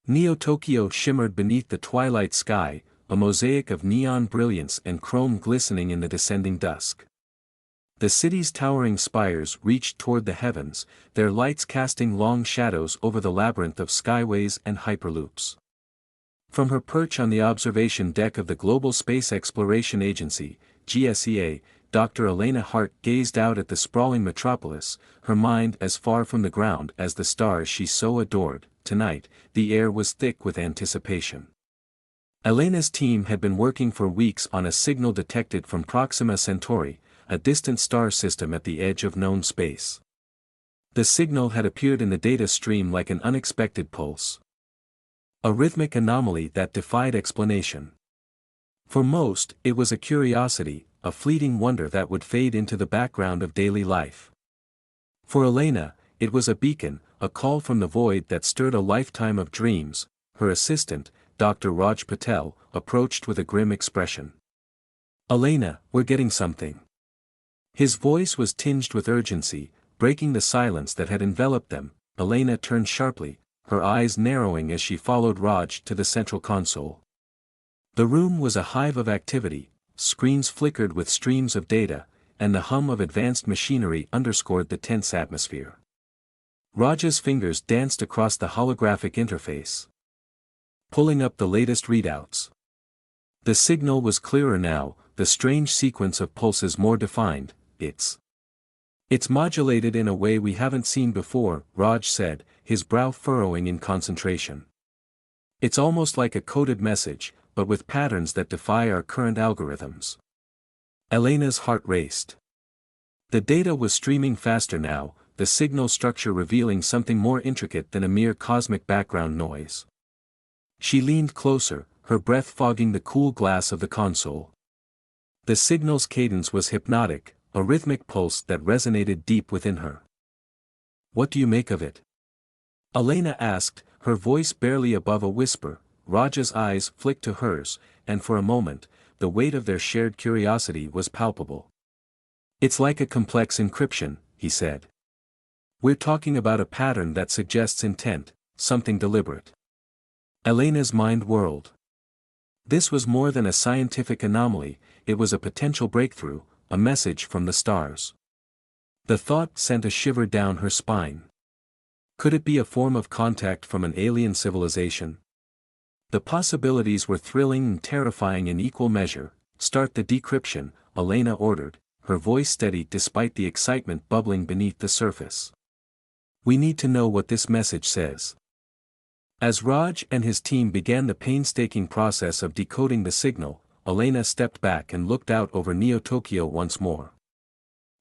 Neo-Tokyo shimmered beneath the twilight sky, a mosaic of neon brilliance and chrome glistening in the descending dusk. The city's towering spires reached toward the heavens, their lights casting long shadows over the labyrinth of skyways and hyperloops. From her perch on the observation deck of the Global Space Exploration Agency, GSEA, Dr. Elena Hart gazed out at the sprawling metropolis, her mind as far from the ground as the stars she so adored. Tonight, the air was thick with anticipation. Elena's team had been working for weeks on a signal detected from Proxima Centauri, a distant star system at the edge of known space. The signal had appeared in the data stream like an unexpected pulse. A rhythmic anomaly that defied explanation. For most, it was a curiosity, a fleeting wonder that would fade into the background of daily life. For Elena, it was a beacon, a call from the void that stirred a lifetime of dreams. Her assistant, Dr. Raj Patel, approached with a grim expression. "Elena, we're getting something." His voice was tinged with urgency, breaking the silence that had enveloped them. Elena turned sharply, her eyes narrowing as she followed Raj to the central console. The room was a hive of activity, screens flickered with streams of data, and the hum of advanced machinery underscored the tense atmosphere. Raj's fingers danced across the holographic interface, pulling up the latest readouts. The signal was clearer now, the strange sequence of pulses more defined. It's modulated in a way we haven't seen before," Raj said, his brow furrowing in concentration. "It's almost like a coded message, but with patterns that defy our current algorithms." Elena's heart raced. The data was streaming faster now, the signal structure revealing something more intricate than a mere cosmic background noise. She leaned closer, her breath fogging the cool glass of the console. The signal's cadence was hypnotic, a rhythmic pulse that resonated deep within her. "What do you make of it?" Elena asked, her voice barely above a whisper. Raj's eyes flicked to hers, and for a moment, the weight of their shared curiosity was palpable. "It's like a complex encryption," he said. "We're talking about a pattern that suggests intent, something deliberate." Elena's mind whirled. This was more than a scientific anomaly, it was a potential breakthrough, a message from the stars. The thought sent a shiver down her spine. Could it be a form of contact from an alien civilization? The possibilities were thrilling and terrifying in equal measure. "Start the decryption," Elena ordered, her voice steady despite the excitement bubbling beneath the surface. "We need to know what this message says." As Raj and his team began the painstaking process of decoding the signal, Elena stepped back and looked out over Neo-Tokyo once more.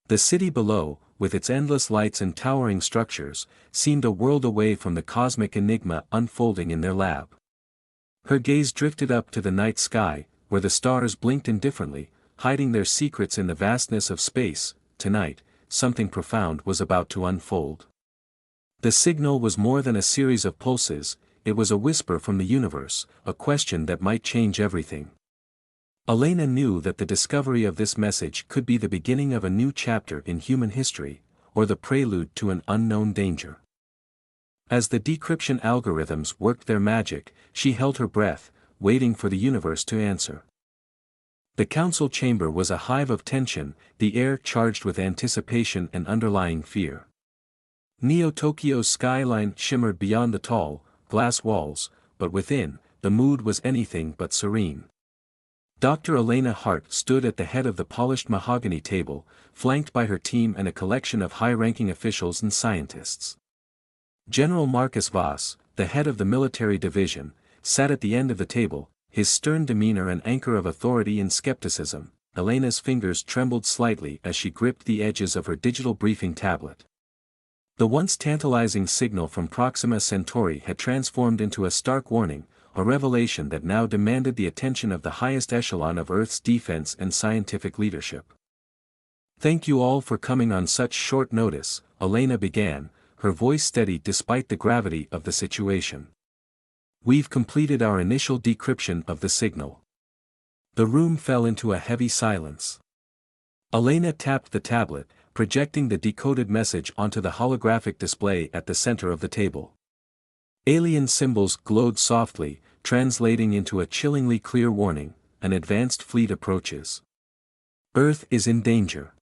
The city below, with its endless lights and towering structures, seemed a world away from the cosmic enigma unfolding in their lab. Her gaze drifted up to the night sky, where the stars blinked indifferently, hiding their secrets in the vastness of space. Tonight, something profound was about to unfold. The signal was more than a series of pulses, it was a whisper from the universe, a question that might change everything. Elena knew that the discovery of this message could be the beginning of a new chapter in human history, or the prelude to an unknown danger. As the decryption algorithms worked their magic, she held her breath, waiting for the universe to answer. The council chamber was a hive of tension, the air charged with anticipation and underlying fear. Neo-Tokyo's skyline shimmered beyond the tall, glass walls, but within, the mood was anything but serene. Dr. Elena Hart stood at the head of the polished mahogany table, flanked by her team and a collection of high-ranking officials and scientists. General Marcus Voss, the head of the military division, sat at the end of the table, his stern demeanor an anchor of authority and skepticism. Elena's fingers trembled slightly as she gripped the edges of her digital briefing tablet. The once tantalizing signal from Proxima Centauri had transformed into a stark warning, a revelation that now demanded the attention of the highest echelon of Earth's defense and scientific leadership. "Thank you all for coming on such short notice," Elena began, her voice steady despite the gravity of the situation. "We've completed our initial decryption of the signal." The room fell into a heavy silence. Elena tapped the tablet, projecting the decoded message onto the holographic display at the center of the table. Alien symbols glowed softly, translating into a chillingly clear warning: an advanced fleet approaches. Earth is in danger.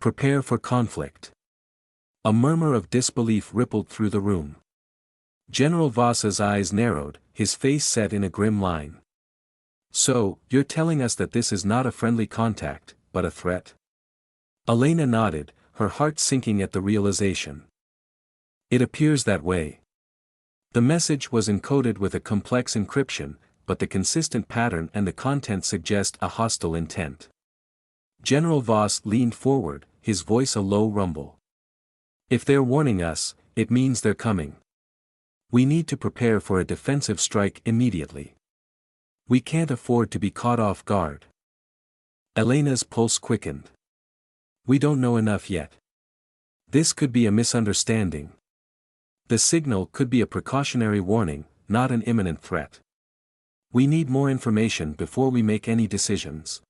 Prepare for conflict. A murmur of disbelief rippled through the room. General Voss's eyes narrowed, his face set in a grim line. So, you're telling us that this is not a friendly contact, but a threat? Elena nodded, her heart sinking at the realization. It appears that way. The message was encoded with a complex encryption, but the consistent pattern and the content suggest a hostile intent. General Voss leaned forward, his voice a low rumble. If they're warning us, it means they're coming. We need to prepare for a defensive strike immediately. We can't afford to be caught off guard. Elena's pulse quickened. We don't know enough yet. This could be a misunderstanding. The signal could be a precautionary warning, not an imminent threat. We need more information before we make any decisions.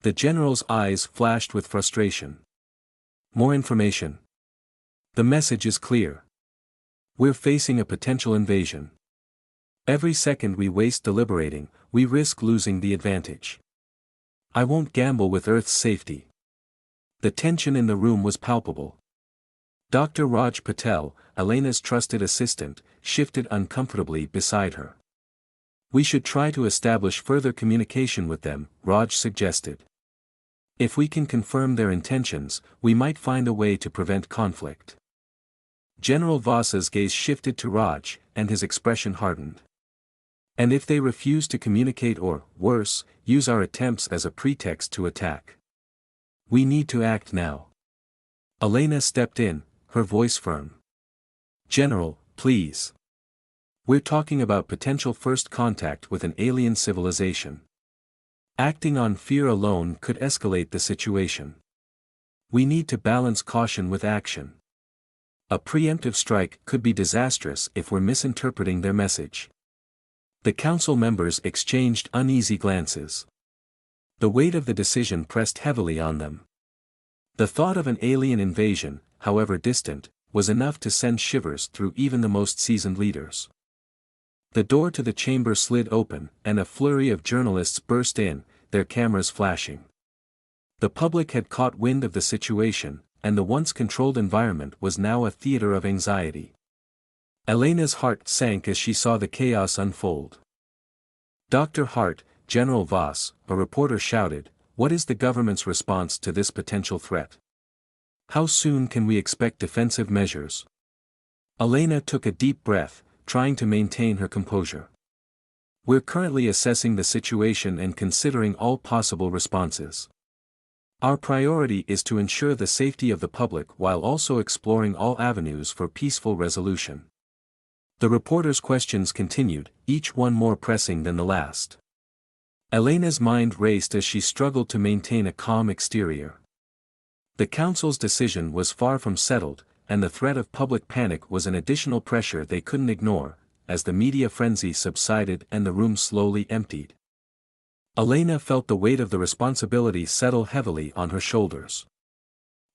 The general's eyes flashed with frustration. More information. The message is clear. We're facing a potential invasion. Every second we waste deliberating, we risk losing the advantage. I won't gamble with Earth's safety. The tension in the room was palpable. Dr. Raj Patel, Elena's trusted assistant, shifted uncomfortably beside her. We should try to establish further communication with them, Raj suggested. If we can confirm their intentions, we might find a way to prevent conflict. General Voss's gaze shifted to Raj, and his expression hardened. And if they refuse to communicate or, worse, use our attempts as a pretext to attack? We need to act now. Elena stepped in, her voice firm. General, please. We're talking about potential first contact with an alien civilization. Acting on fear alone could escalate the situation. We need to balance caution with action. A preemptive strike could be disastrous if we're misinterpreting their message. The council members exchanged uneasy glances. The weight of the decision pressed heavily on them. The thought of an alien invasion, however distant, was enough to send shivers through even the most seasoned leaders. The door to the chamber slid open, and a flurry of journalists burst in, their cameras flashing. The public had caught wind of the situation, and the once controlled environment was now a theater of anxiety. Elena's heart sank as she saw the chaos unfold. Dr. Hart, General Voss, a reporter shouted, "What is the government's response to this potential threat? How soon can we expect defensive measures?" Elena took a deep breath, trying to maintain her composure. "We're currently assessing the situation and considering all possible responses. Our priority is to ensure the safety of the public while also exploring all avenues for peaceful resolution." The reporter's questions continued, each one more pressing than the last. Elena's mind raced as she struggled to maintain a calm exterior. The council's decision was far from settled, and the threat of public panic was an additional pressure they couldn't ignore, as the media frenzy subsided and the room slowly emptied. Elena felt the weight of the responsibility settle heavily on her shoulders.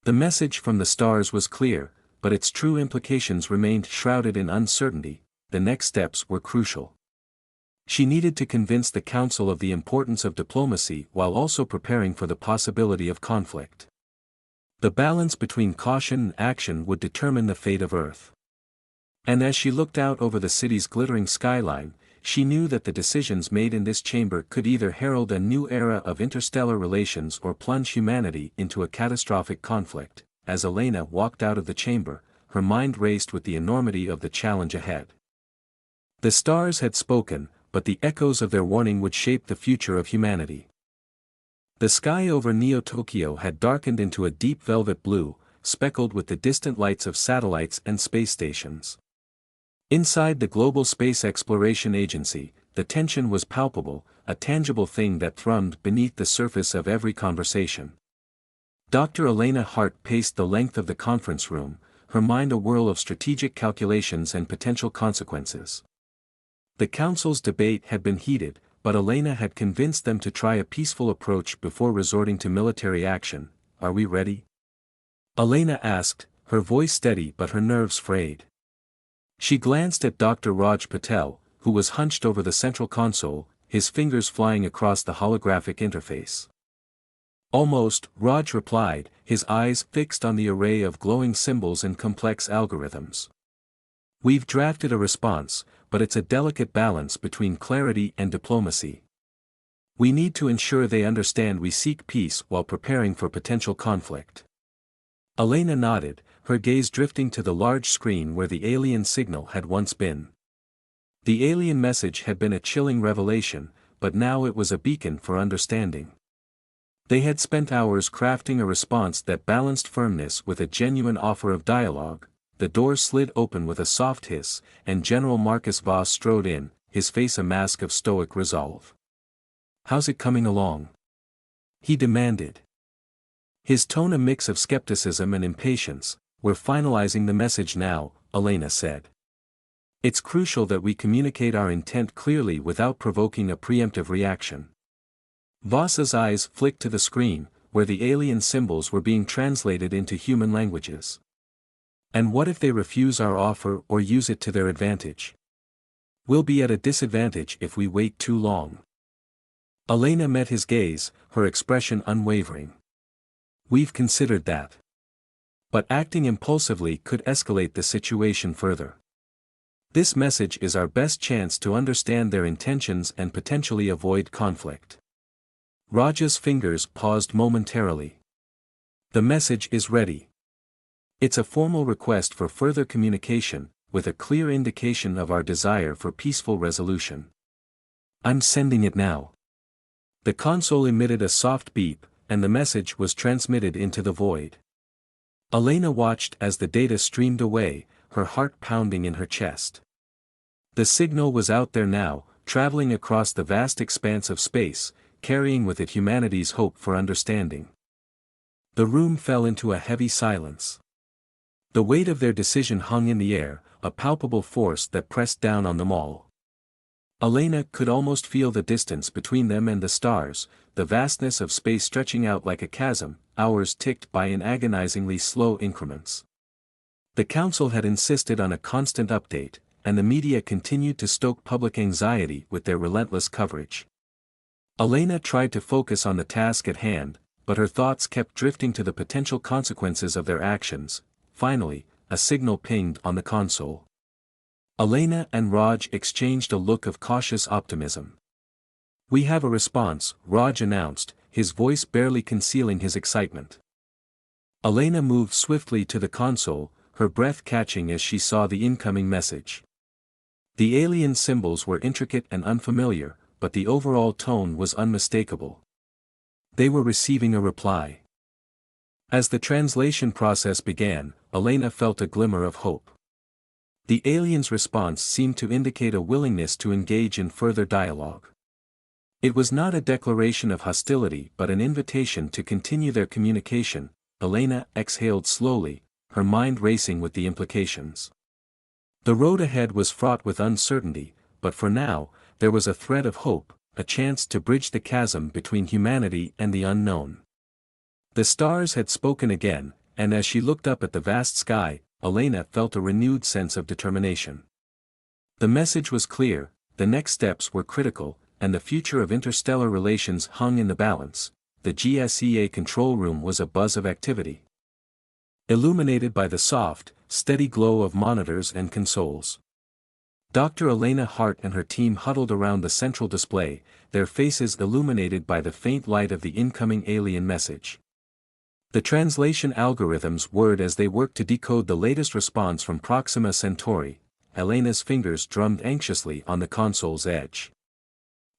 The message from the stars was clear, but its true implications remained shrouded in uncertainty. The next steps were crucial. She needed to convince the council of the importance of diplomacy while also preparing for the possibility of conflict. The balance between caution and action would determine the fate of Earth. And as she looked out over the city's glittering skyline, she knew that the decisions made in this chamber could either herald a new era of interstellar relations or plunge humanity into a catastrophic conflict. As Elena walked out of the chamber, her mind raced with the enormity of the challenge ahead. The stars had spoken, but the echoes of their warning would shape the future of humanity. The sky over Neo-Tokyo had darkened into a deep velvet blue, speckled with the distant lights of satellites and space stations. Inside the Global Space Exploration Agency, the tension was palpable, a tangible thing that thrummed beneath the surface of every conversation. Dr. Elena Hart paced the length of the conference room, her mind a whirl of strategic calculations and potential consequences. The council's debate had been heated, but Elena had convinced them to try a peaceful approach before resorting to military action. "Are we ready?" Elena asked, her voice steady but her nerves frayed. She glanced at Dr. Raj Patel, who was hunched over the central console, his fingers flying across the holographic interface. Almost, Raj replied, his eyes fixed on the array of glowing symbols and complex algorithms. We've drafted a response, but it's a delicate balance between clarity and diplomacy. We need to ensure they understand we seek peace while preparing for potential conflict. Elena nodded, her gaze drifting to the large screen where the alien signal had once been. The alien message had been a chilling revelation, but now it was a beacon for understanding. They had spent hours crafting a response that balanced firmness with a genuine offer of dialogue. The door slid open with a soft hiss, and General Marcus Voss strode in, his face a mask of stoic resolve. "How's it coming along?" he demanded. His tone a mix of skepticism and impatience. "We're finalizing the message now," Elena said. "It's crucial that we communicate our intent clearly without provoking a preemptive reaction." Voss's eyes flicked to the screen, where the alien symbols were being translated into human languages. "And what if they refuse our offer or use it to their advantage? We'll be at a disadvantage if we wait too long." Elena met his gaze, her expression unwavering. "We've considered that. But acting impulsively could escalate the situation further. This message is our best chance to understand their intentions and potentially avoid conflict." Raja's fingers paused momentarily. "The message is ready. It's a formal request for further communication, with a clear indication of our desire for peaceful resolution. I'm sending it now." The console emitted a soft beep, and the message was transmitted into the void. Elena watched as the data streamed away, her heart pounding in her chest. The signal was out there now, traveling across the vast expanse of space, carrying with it humanity's hope for understanding. The room fell into a heavy silence. The weight of their decision hung in the air, a palpable force that pressed down on them all. Elena could almost feel the distance between them and the stars, the vastness of space stretching out like a chasm. Hours ticked by in agonizingly slow increments. The council had insisted on a constant update, and the media continued to stoke public anxiety with their relentless coverage. Elena tried to focus on the task at hand, but her thoughts kept drifting to the potential consequences of their actions. Finally, a signal pinged on the console. Elena and Raj exchanged a look of cautious optimism. "We have a response," Raj announced, his voice barely concealing his excitement. Elena moved swiftly to the console, her breath catching as she saw the incoming message. The alien symbols were intricate and unfamiliar, but the overall tone was unmistakable. They were receiving a reply. As the translation process began, Elena felt a glimmer of hope. The aliens' response seemed to indicate a willingness to engage in further dialogue. It was not a declaration of hostility but an invitation to continue their communication. Elena exhaled slowly, her mind racing with the implications. The road ahead was fraught with uncertainty, but for now, there was a thread of hope, a chance to bridge the chasm between humanity and the unknown. The stars had spoken again, and as she looked up at the vast sky, Elena felt a renewed sense of determination. The message was clear, the next steps were critical, and the future of interstellar relations hung in the balance. The GSEA control room was a buzz of activity, illuminated by the soft, steady glow of monitors and consoles. Dr. Elena Hart and her team huddled around the central display, their faces illuminated by the faint light of the incoming alien message. The translation algorithms whirred as they worked to decode the latest response from Proxima Centauri. Elena's fingers drummed anxiously on the console's edge.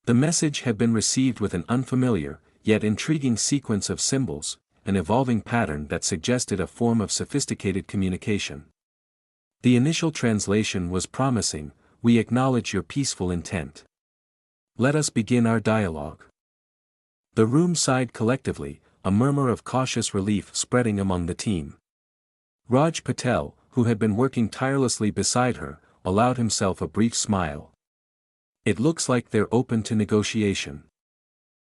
The message had been received with an unfamiliar, yet intriguing sequence of symbols, an evolving pattern that suggested a form of sophisticated communication. The initial translation was promising: "We acknowledge your peaceful intent. Let us begin our dialogue." The room sighed collectively, a murmur of cautious relief spreading among the team. Raj Patel, who had been working tirelessly beside her, allowed himself a brief smile. "It looks like they're open to negotiation.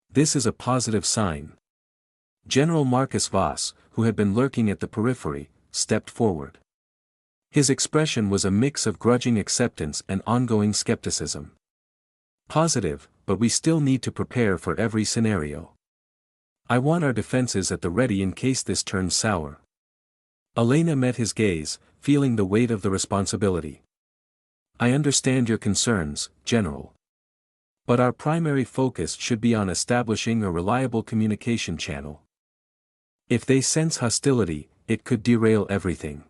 This is a positive sign." General Marcus Voss, who had been lurking at the periphery, stepped forward. His expression was a mix of grudging acceptance and ongoing skepticism. Positive, but we still need to prepare for every scenario. I want our defenses at the ready in case this turns sour. Elena met his gaze, feeling the weight of the responsibility. I understand your concerns, General. But our primary focus should be on establishing a reliable communication channel. If they sense hostility, it could derail everything.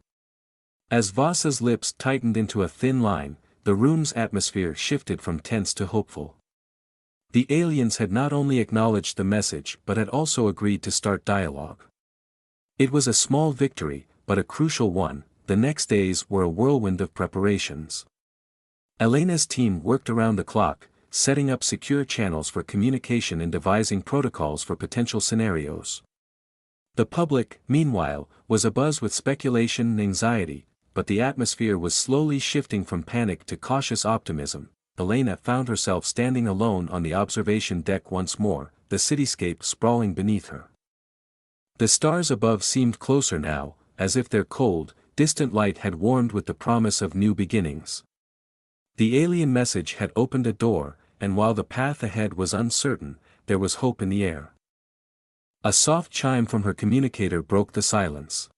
As Vasa's lips tightened into a thin line, the room's atmosphere shifted from tense to hopeful. The aliens had not only acknowledged the message but had also agreed to start dialogue. It was a small victory, but a crucial one. The next days were a whirlwind of preparations. Elena's team worked around the clock, setting up secure channels for communication and devising protocols for potential scenarios. The public, meanwhile, was abuzz with speculation and anxiety, but the atmosphere was slowly shifting from panic to cautious optimism. Elena found herself standing alone on the observation deck once more, the cityscape sprawling beneath her. The stars above seemed closer now, as if their cold, distant light had warmed with the promise of new beginnings. The alien message had opened a door, and while the path ahead was uncertain, there was hope in the air. A soft chime from her communicator broke the silence.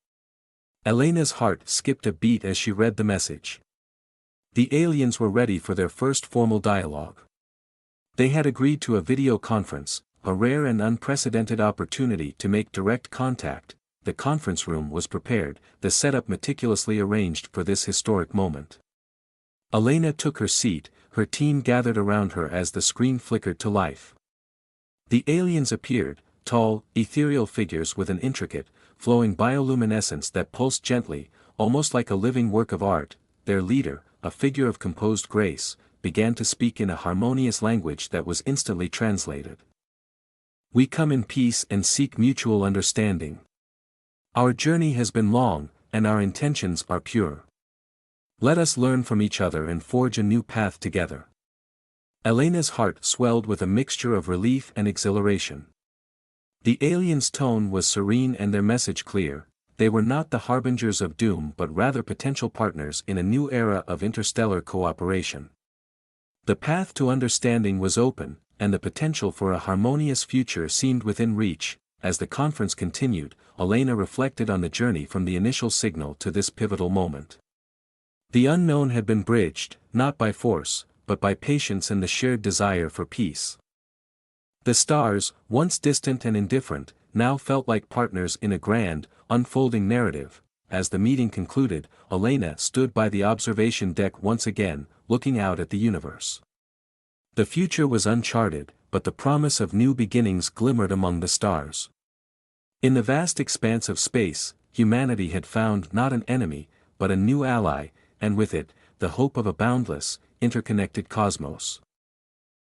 Elena's heart skipped a beat as she read the message. The aliens were ready for their first formal dialogue. They had agreed to a video conference, a rare and unprecedented opportunity to make direct contact. The conference room was prepared, the setup meticulously arranged for this historic moment. Elena took her seat, her team gathered around her as the screen flickered to life. The aliens appeared, tall, ethereal figures with an intricate, flowing bioluminescence that pulsed gently, almost like a living work of art. Their leader, a figure of composed grace, began to speak in a harmonious language that was instantly translated. We come in peace and seek mutual understanding. Our journey has been long, and our intentions are pure. Let us learn from each other and forge a new path together. Elena's heart swelled with a mixture of relief and exhilaration. The aliens' tone was serene and their message clear. They were not the harbingers of doom but rather potential partners in a new era of interstellar cooperation. The path to understanding was open, and the potential for a harmonious future seemed within reach. As the conference continued, Elena reflected on the journey from the initial signal to this pivotal moment. The unknown had been bridged, not by force, but by patience and the shared desire for peace. The stars, once distant and indifferent, now felt like partners in a grand, unfolding narrative. As the meeting concluded, Elena stood by the observation deck once again, looking out at the universe. The future was uncharted, but the promise of new beginnings glimmered among the stars. In the vast expanse of space, humanity had found not an enemy, but a new ally, and with it, the hope of a boundless, interconnected cosmos.